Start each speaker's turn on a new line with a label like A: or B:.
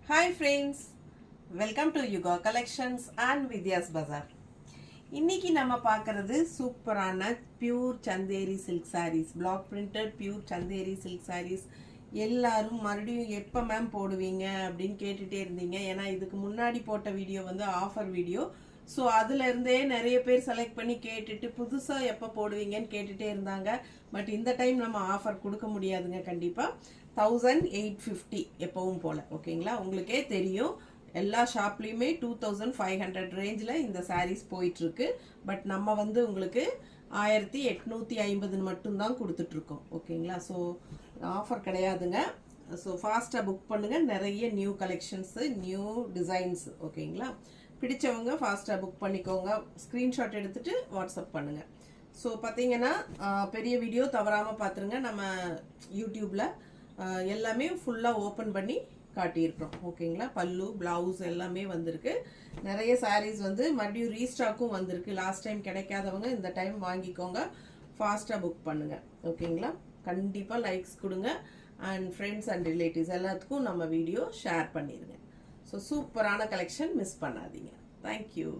A: Hi friends, welcome to Yuga Collections and Vidya's Bazaar. இன்னைக்கு நம்ம பார்க்கிறது சூப்பரான pure Chanderi silk sarees, block printed pure Chanderi silk sarees. எல்லாரும் மறுபடியும் எப்ப மேம் போடுவீங்க அப்படின்னு கேட்டுட்டே இருந்தீங்க. ஏன்னா இதுக்கு முன்னாடி போட்ட வீடியோ வந்து ஆஃபர் வீடியோ. ஸோ அதுல இருந்தே நிறைய பேர் செலக்ட் பண்ணி கேட்டுட்டு புதுசா எப்ப போடுவீங்கன்னு கேட்டுட்டே இருந்தாங்க. பட் இந்த டைம் நம்ம ஆஃபர் கொடுக்க முடியாதுங்க. கண்டிப்பா 1850 எப்பவும் போல. ஓகேங்களா, உங்களுக்கே தெரியும் எல்லா ஷாப்லயுமே 2500 ரேஞ்சில் இந்த சாரீஸ் போயிட்டு இருக்கு. பட் நம்ம வந்து உங்களுக்கு 1850 மட்டும்தான் கொடுத்துட்டு இருக்கோம். ஓகேங்களா, ஸோ ஆஃபர் கிடையாதுங்க. ஸோ ஃபாஸ்ட்டாக புக் பண்ணுங்க. நிறைய நியூ கலெக்ஷன்ஸு, நியூ டிசைன்ஸ். ஓகேங்களா, பிடிச்சவங்க ஃபாஸ்ட்டாக புக் பண்ணிக்கோங்க. ஸ்க்ரீன்ஷாட் எடுத்துட்டு வாட்ஸ்அப் பண்ணுங்க. ஸோ பார்த்தீங்கன்னா பெரிய வீடியோ தவறாமல் பார்த்துருங்க. நம்ம யூடியூப்பில் எல்லாமே ஃபுல்லாக ஓப்பன் பண்ணி காட்டியிருக்கோம். ஓகேங்களா, பல்லு பிளவுஸ் எல்லாமே வந்திருக்கு. நிறைய சாரீஸ் வந்து மறுபடியும் ரீஸ்டாக்கும் வந்திருக்கு. லாஸ்ட் டைம் கிடைக்காதவங்க இந்த டைம் வாங்கிக்கோங்க. ஃபாஸ்ட்டாக புக் பண்ணுங்க. ஓகேங்களா, கண்டிப்பாக லைக்ஸ் கொடுங்க. அண்ட் ஃப்ரெண்ட்ஸ் அண்ட் ரிலேட்டிவ்ஸ் எல்லாத்துக்கும் நம்ம வீடியோ ஷேர் பண்ணிடுங்க. ஸோ சூப்பரான கலெக்ஷன் மிஸ் பண்ணாதீங்க. தேங்க்யூ.